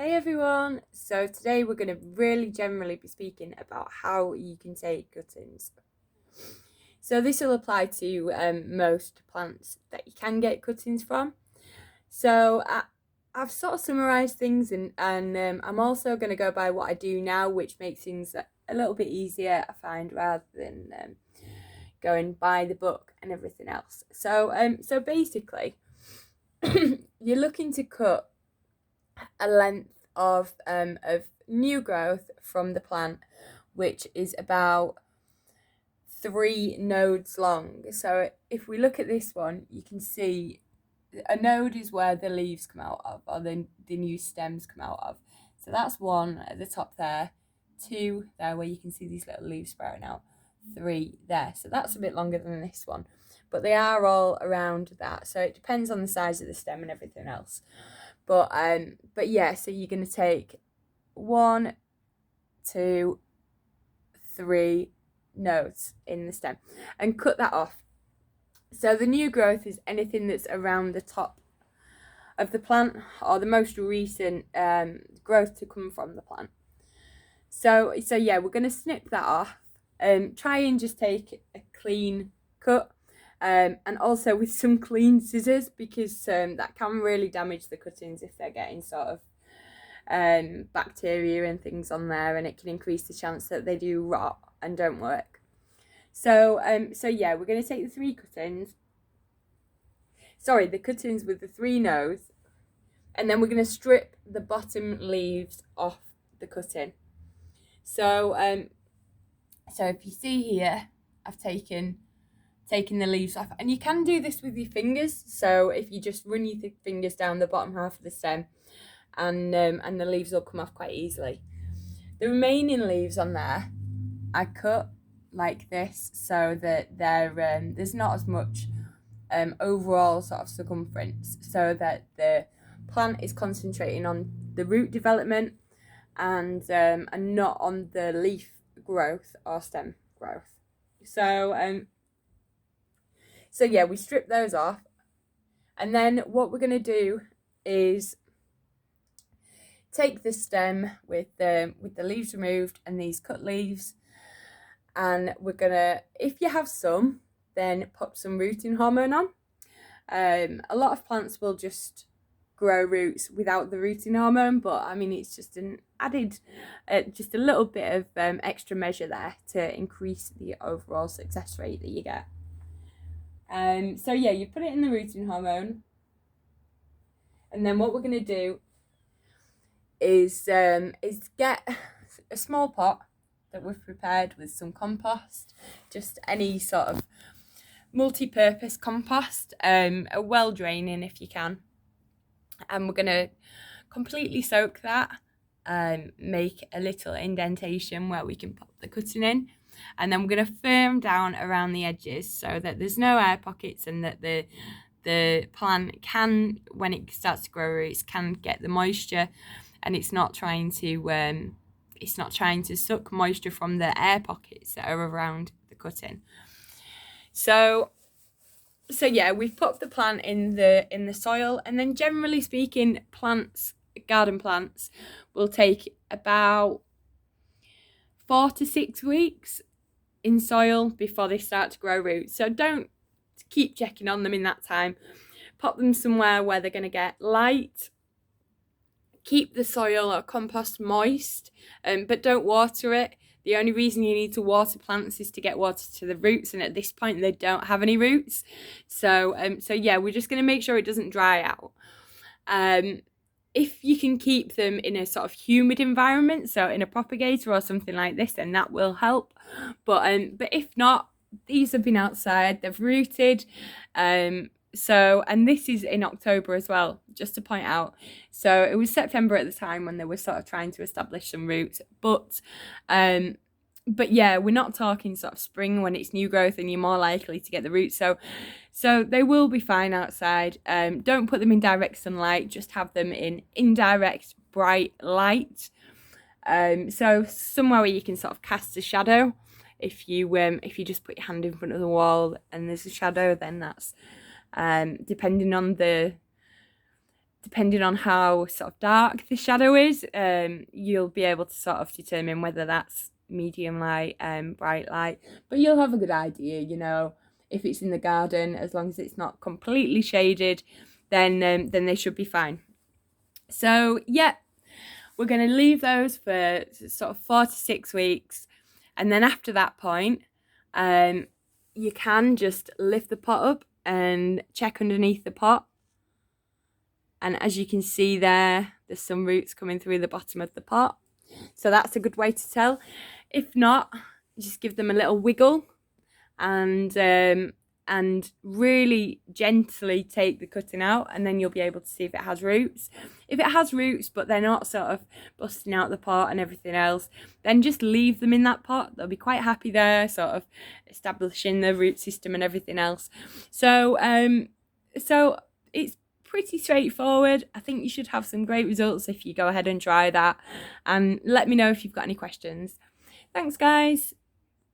Hey everyone! So today we're going to really generally be speaking about how you can take cuttings. So this will apply to most plants that you can get cuttings from. So I've sort of summarised things and I'm also going to go by what I do now, which makes things a little bit easier, I find, rather than going by the book and everything else. So basically, you're looking to cut a length of new growth from the plant, which is about 3 nodes long. So if we look at this one, you can see a node is where the leaves come out of, or the new stems come out of. So that's one at the top there, 2 there where you can see these little leaves sprouting out, 3 there. So that's a bit longer than this one, but they are all around that. So it depends on the size of the stem and everything else. But yeah, so you're going to take 1, 2, 3 nodes in the stem and cut that off. So the new growth is anything that's around the top of the plant or the most recent growth to come from the plant. So yeah, we're going to snip that off. Try and just take a clean cut. And also with some clean scissors, because that can really damage the cuttings if they're getting sort of bacteria and things on there, and it can increase the chance that they do rot and don't work. So yeah, we're going to take the cuttings with the 3 nodes, and then we're going to strip the bottom leaves off the cutting. So if you see here, I've taken the leaves off, and you can do this with your fingers. So if you just run your fingers down the bottom half of the stem, and the leaves will come off quite easily. The remaining leaves on there I cut like this, so that there's not as much overall sort of circumference, so that the plant is concentrating on the root development and not on the leaf growth or stem growth. So yeah, we strip those off, and then what we're going to do is take the stem with the leaves removed and these cut leaves, and we're going to, if you have some, then pop some rooting hormone on. A lot of plants will just grow roots without the rooting hormone, but I mean, it's just an added, just a little bit of extra measure there to increase the overall success rate that you get. So yeah, you put it in the rooting hormone, and then what we're going to do is get a small pot that we've prepared with some compost, just any sort of multi-purpose compost, a well draining if you can, and we're going to completely soak that, make a little indentation where we can pop the cutting in, and then we're going to firm down around the edges so that there's no air pockets, and that the plant can, when it starts to grow roots, can get the moisture, and it's not trying to suck moisture from the air pockets that are around the cutting. So yeah, we've put the plant in the soil, and then generally speaking, garden plants will take about 4 to 6 weeks in soil before they start to grow roots. So don't keep checking on them in that time. Pop them somewhere where they're going to get light. Keep the soil or compost moist, but don't water it. The only reason you need to water plants is to get water to the roots, and at this point they don't have any roots. So yeah, we're just going to make sure it doesn't dry out. If you can keep them in a sort of humid environment, so in a propagator or something like this, then that will help. But if not, these have been outside, they've rooted. And this is in October as well, just to point out. So it was September at the time when they were sort of trying to establish some roots. But yeah, we're not talking sort of spring when it's new growth and you're more likely to get the roots. So they will be fine outside. Don't put them in direct sunlight, just have them in indirect bright light. So somewhere where you can sort of cast a shadow. If you just put your hand in front of the wall and there's a shadow, then that's depending on the depending on how sort of dark the shadow is, you'll be able to sort of determine whether that's medium light, bright light, but you'll have a good idea, you know, if it's in the garden, as long as it's not completely shaded, then they should be fine. So yeah, we're going to leave those for sort of 4 to 6 weeks, and then after that point, you can just lift the pot up and check underneath the pot. And as you can see there, there's some roots coming through the bottom of the pot. So that's a good way to tell. If not, just give them a little wiggle and really gently take the cutting out, and then you'll be able to see if it has roots. If it has roots but they're not sort of busting out the pot and everything else, then just leave them in that pot. They'll be quite happy there, sort of establishing the root system and everything else. So it's pretty straightforward. I think you should have some great results if you go ahead and try that, and let me know if you've got any questions. Thanks guys.